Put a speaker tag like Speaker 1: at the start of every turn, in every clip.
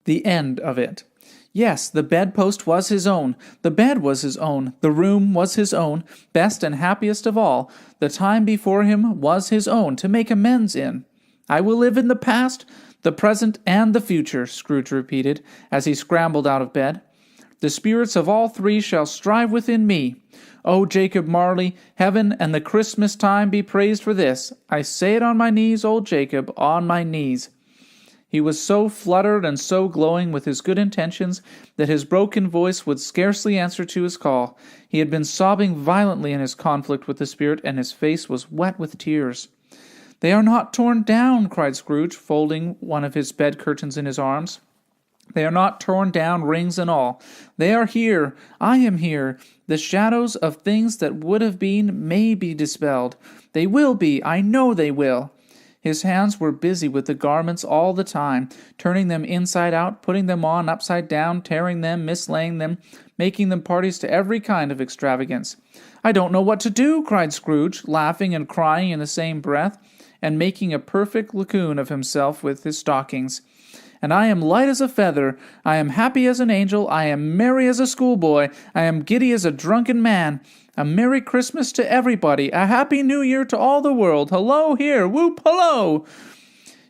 Speaker 1: The end of it. Yes, the bedpost was his own, the bed was his own, the room was his own, best and happiest of all. The time before him was his own to make amends in. I will live in the past, the present, and the future, Scrooge repeated, as he scrambled out of bed. The spirits of all three shall strive within me. O Jacob Marley, heaven and the Christmas time be praised for this. I say it on my knees, old Jacob, on my knees. He was so fluttered and so glowing with his good intentions that his broken voice would scarcely answer to his call. He had been sobbing violently in his conflict with the spirit, and his face was wet with tears. "They are not torn down," cried Scrooge, folding one of his bed curtains in his arms. "They are not torn down, rings and all. They are here. I am here. The shadows of things that would have been may be dispelled. They will be. I know they will." His hands were busy with the garments all the time, turning them inside out, putting them on upside down, tearing them, mislaying them, making them parties to every kind of extravagance. "I don't know what to do," cried Scrooge, laughing and crying in the same breath, and making a perfect lagoon of himself with his stockings. "And I am light as a feather, I am happy as an angel, I am merry as a schoolboy, I am giddy as a drunken man. A Merry Christmas to everybody, a Happy New Year to all the world, hello here, whoop, hello!"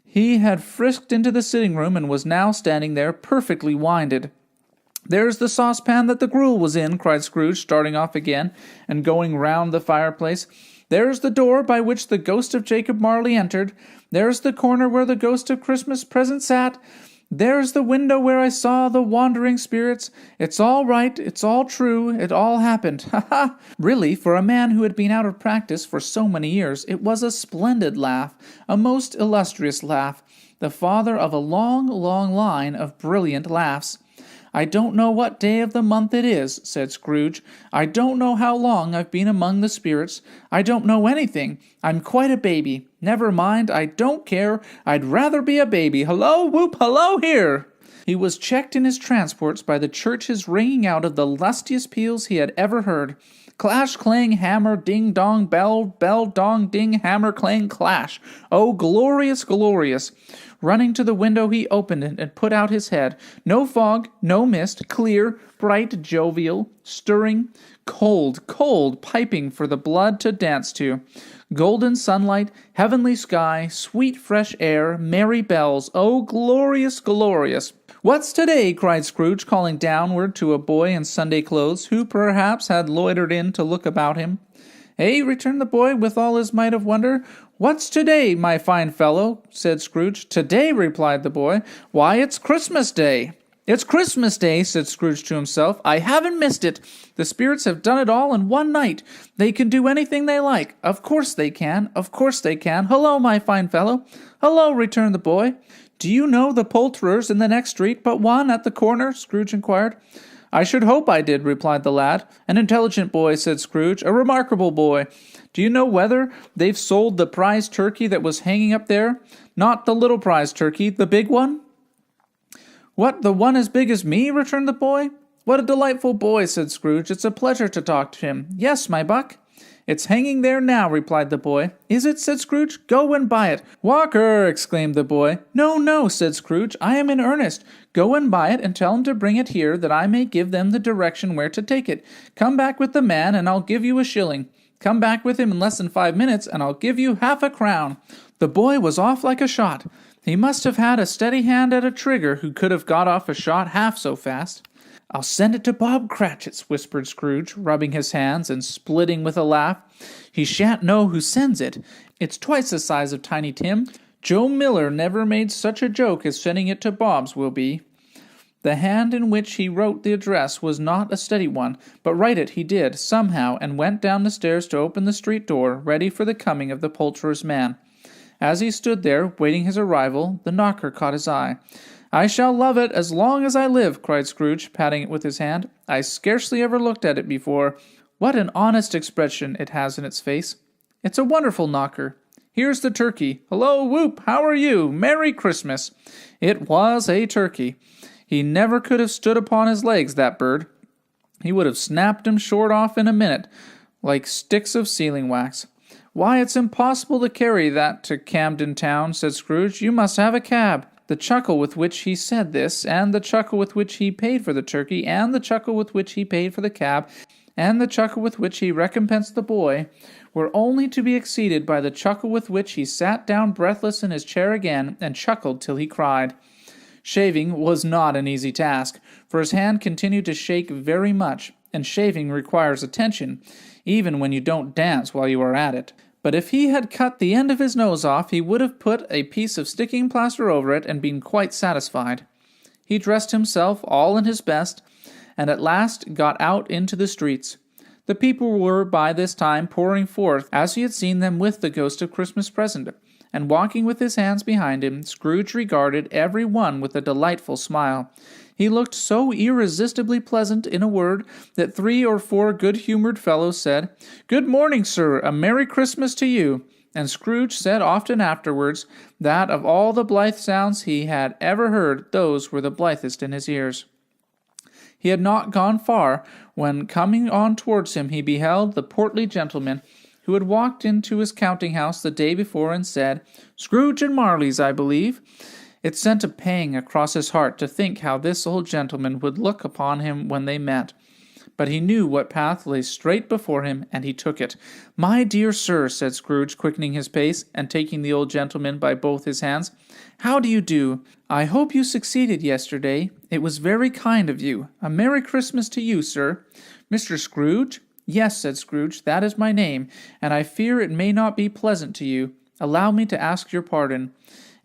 Speaker 1: He had frisked into the sitting room and was now standing there perfectly winded. "There's the saucepan that the gruel was in," cried Scrooge, starting off again and going round the fireplace. "There's the door by which the ghost of Jacob Marley entered. There's the corner where the ghost of Christmas present sat. There's the window where I saw the wandering spirits. It's all right, it's all true, it all happened. Ha ha!" Really, for a man who had been out of practice for so many years, it was a splendid laugh, a most illustrious laugh, the father of a long, long line of brilliant laughs. "I don't know what day of the month it is," said Scrooge. "I don't know how long I've been among the spirits. I don't know anything. I'm quite a baby. Never mind, I don't care. I'd rather be a baby. Hello, whoop, hello here!" He was checked in his transports by the churches ringing out of the lustiest peals he had ever heard. Clash, clang, hammer, ding, dong, bell, bell, dong, ding, hammer, clang, clash. Oh, glorious, glorious! Running to the window, he opened it and put out his head. No fog, no mist, clear, bright, jovial, stirring, cold, cold, piping for the blood to dance to. Golden sunlight, heavenly sky, sweet fresh air, merry bells. Oh, glorious, glorious! "What's today?" cried Scrooge, calling downward to a boy in Sunday clothes, who perhaps had loitered in to look about him. "Eh?" returned the boy, with all his might of wonder. "What's today, my fine fellow?" said Scrooge. "Today," replied the boy. "Why, it's Christmas Day." "It's Christmas Day," said Scrooge to himself. "I haven't missed it. The spirits have done it all in one night. They can do anything they like. Of course they can. Of course they can. Hello, my fine fellow." "Hello," returned the boy. "Do you know the poulterers in the next street but one at the corner?" Scrooge inquired. "I should hope I did," replied the lad. "An intelligent boy," said Scrooge. "A remarkable boy. Do you know whether they've sold the prize turkey that was hanging up there? Not the little prize turkey, the big one?" "What, the one as big as me?" returned the boy. "What a delightful boy," said Scrooge. "It's a pleasure to talk to him. Yes, my buck." "It's hanging there now," replied the boy. "Is it?" said Scrooge. "Go and buy it." "Walker!" exclaimed the boy. "No, no," said Scrooge. "I am in earnest. Go and buy it, and tell him to bring it here, that I may give them the direction where to take it. Come back with the man, and I'll give you a shilling. Come back with him in less than 5 minutes, and I'll give you half a crown." The boy was off like a shot. He must have had a steady hand at a trigger who could have got off a shot half so fast. "I'll send it to Bob Cratchit's," whispered Scrooge, rubbing his hands and splitting with a laugh. "He shan't know who sends it. It's twice the size of Tiny Tim. Joe Miller never made such a joke as sending it to Bob's will be." The hand in which he wrote the address was not a steady one, but write it he did, somehow, and went down the stairs to open the street door, ready for the coming of the poulterer's man. As he stood there, waiting his arrival, the knocker caught his eye. "I shall love it as long as I live," cried Scrooge, patting it with his hand. "I scarcely ever looked at it before. What an honest expression it has in its face. It's a wonderful knocker. Here's the turkey. Hello, whoop, how are you? Merry Christmas." It was a turkey. He never could have stood upon his legs, that bird. He would have snapped him short off in a minute, like sticks of sealing wax. "Why, it's impossible to carry that to Camden Town," said Scrooge. "You must have a cab." The chuckle with which he said this, and the chuckle with which he paid for the turkey, and the chuckle with which he paid for the cab, and the chuckle with which he recompensed the boy, were only to be exceeded by the chuckle with which he sat down breathless in his chair again, and chuckled till he cried. Shaving was not an easy task, for his hand continued to shake very much, and shaving requires attention, even when you don't dance while you are at it. But if he had cut the end of his nose off, he would have put a piece of sticking plaster over it and been quite satisfied. He dressed himself all in his best, and at last got out into the streets. The people were by this time pouring forth, as he had seen them with the ghost of Christmas present, and walking with his hands behind him, Scrooge regarded every one with a delightful smile. He looked so irresistibly pleasant, in a word, that 3 or 4 good-humored fellows said, "Good morning, sir, a Merry Christmas to you." And Scrooge said often afterwards that of all the blithe sounds he had ever heard, those were the blithest in his ears. He had not gone far, when coming on towards him he beheld the portly gentleman who had walked into his counting-house the day before and said, "Scrooge and Marley's, I believe." It sent a pang across his heart to think how this old gentleman would look upon him when they met. But he knew what path lay straight before him, and he took it. "My dear sir," said Scrooge, quickening his pace, and taking the old gentleman by both his hands, "how do you do? I hope you succeeded yesterday. It was very kind of you. A Merry Christmas to you, sir." "Mr. Scrooge?" "Yes," said Scrooge, "that is my name, and I fear it may not be pleasant to you. Allow me to ask your pardon.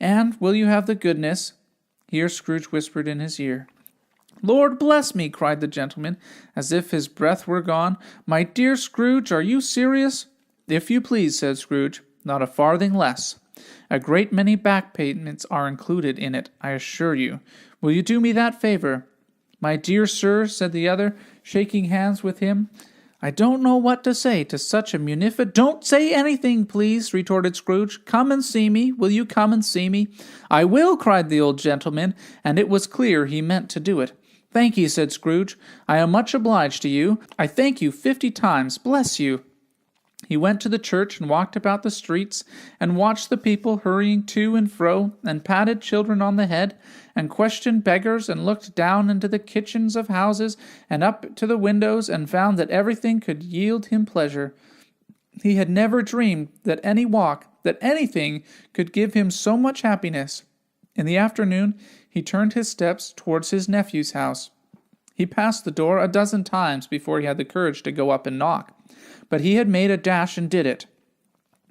Speaker 1: And will you have the goodness—" Here Scrooge whispered in his ear. "Lord bless me!" cried the gentleman, as if his breath were gone. "My dear Scrooge, are you serious?" "If you please," said Scrooge, "not a farthing less. A great many back payments are included in it, I assure you. Will you do me that favor?" "My dear sir," said the other, shaking hands with him, "I don't know what to say to such a munificent—" "Don't say anything, please," retorted Scrooge. "Come and see me. Will you come and see me?" "I will," cried the old gentleman, and it was clear he meant to do it. "Thank you," said Scrooge. "I am much obliged to you. I thank you 50 times. Bless you." He went to the church and walked about the streets, and watched the people hurrying to and fro, and patted children on the head, and questioned beggars, and looked down into the kitchens of houses, and up to the windows, and found that everything could yield him pleasure. He had never dreamed that any walk, that anything, could give him so much happiness. In the afternoon, he turned his steps towards his nephew's house. He passed the door a dozen times before he had the courage to go up and knock. But he had made a dash and did it.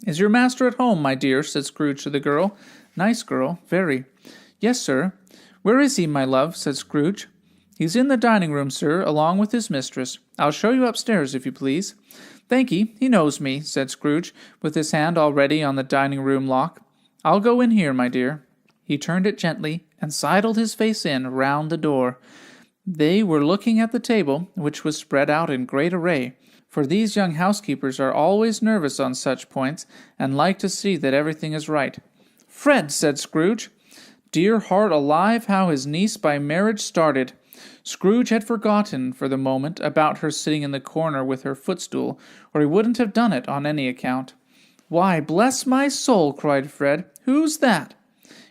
Speaker 1: "Is your master at home, my dear?" said Scrooge to the girl. "Nice girl, very." "Yes, sir." "Where is he, my love?" said Scrooge. "He's in the dining-room, sir, along with his mistress. I'll show you upstairs, if you please." "Thank'ee, he knows me," said Scrooge, with his hand already on the dining-room lock. "I'll go in here, my dear." He turned it gently, and sidled his face in round the door. They were looking at the table, which was spread out in great array, for these young housekeepers are always nervous on such points, and like to see that everything is right. "Fred," said Scrooge. Dear heart alive, how his niece by marriage started! Scrooge had forgotten for the moment about her sitting in the corner with her footstool, or he wouldn't have done it on any account. "Why, bless my soul!" cried Fred. "Who's that?"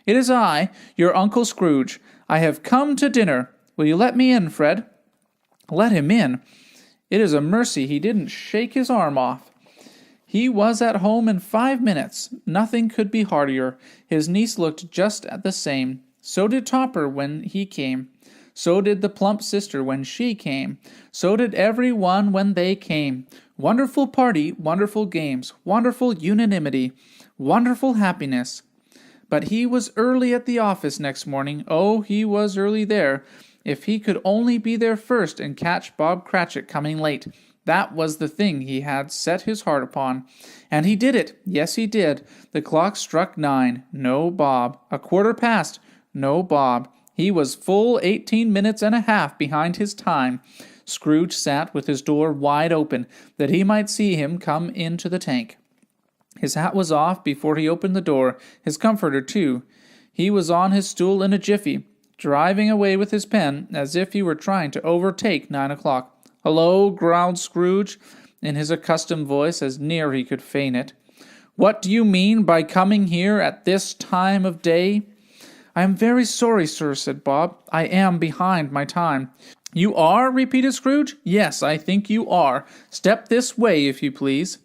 Speaker 1: "It is I, your Uncle Scrooge. I have come to dinner. Will you let me in, Fred?" Let him in? It is a mercy he didn't shake his arm off. He was at home in 5 minutes. Nothing could be heartier. His niece looked just the same. So did Topper when he came. So did the plump sister when she came. So did every one when they came. Wonderful party, wonderful games, wonderful unanimity, wonderful happiness. But he was early at the office next morning. Oh, he was early there. If he could only be there first and catch Bob Cratchit coming late. That was the thing he had set his heart upon. And he did it. Yes, he did. The clock struck 9. No Bob. 1/4 past. No Bob. He was full 18 minutes and a half behind his time. Scrooge sat with his door wide open, that he might see him come into the tank. His hat was off before he opened the door, his comforter too. He was on his stool in a jiffy, driving away with his pen, as if he were trying to overtake 9 o'clock. "Hello," growled Scrooge, in his accustomed voice, as near he could feign it. "What do you mean by coming here at this time of day?" "I am very sorry, sir," said Bob. "I am behind my time." "You are?" repeated Scrooge. "Yes, I think you are. Step this way, if you please."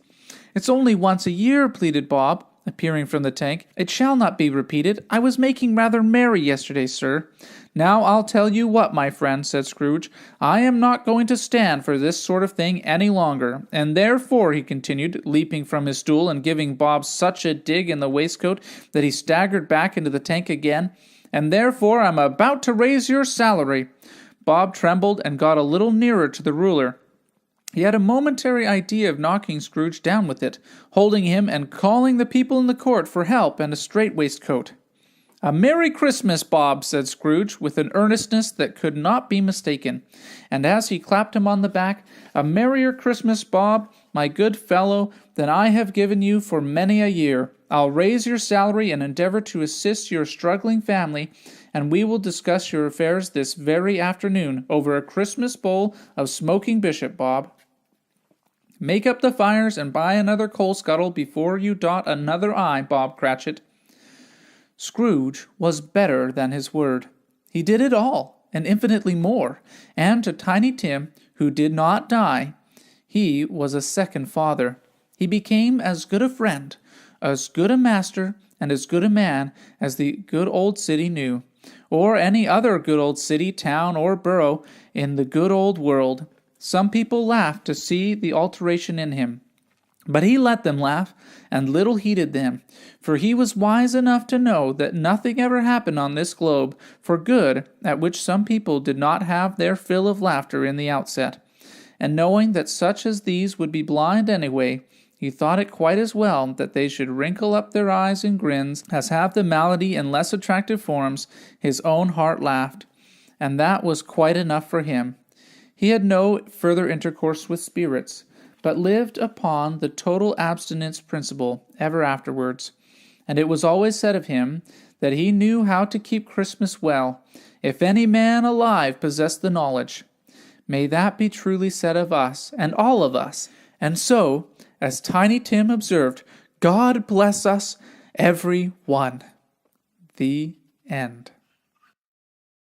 Speaker 1: "It's only once a year," pleaded Bob, appearing from the tank. "It shall not be repeated. I was making rather merry yesterday, sir." "Now I'll tell you what, my friend," said Scrooge. "I am not going to stand for this sort of thing any longer. And therefore," he continued, leaping from his stool and giving Bob such a dig in the waistcoat that he staggered back into the tank again, "and therefore I'm about to raise your salary." Bob trembled and got a little nearer to the ruler. He had a momentary idea of knocking Scrooge down with it, holding him and calling the people in the court for help and a strait waistcoat. "A Merry Christmas, Bob," said Scrooge, with an earnestness that could not be mistaken. And as he clapped him on the back, "A merrier Christmas, Bob, my good fellow, than I have given you for many a year. I'll raise your salary and endeavor to assist your struggling family, and we will discuss your affairs this very afternoon over a Christmas bowl of smoking bishop, Bob. Make up the fires and buy another coal scuttle before you dot another I, Bob Cratchit." Scrooge was better than his word. He did it all, and infinitely more, and to Tiny Tim, who did not die, he was a second father. He became as good a friend, as good a master, and as good a man as the good old city knew, or any other good old city, town, or borough in the good old world. Some people laughed to see the alteration in him, but he let them laugh, and little heeded them, for he was wise enough to know that nothing ever happened on this globe for good at which some people did not have their fill of laughter in the outset. And knowing that such as these would be blind anyway, he thought it quite as well that they should wrinkle up their eyes in grins as have the malady in less attractive forms. His own heart laughed, and that was quite enough for him. He had no further intercourse with spirits, but lived upon the total abstinence principle ever afterwards. And it was always said of him that he knew how to keep Christmas well, if any man alive possessed the knowledge. May that be truly said of us, and all of us. And so, as Tiny Tim observed, God bless us, every one. The end.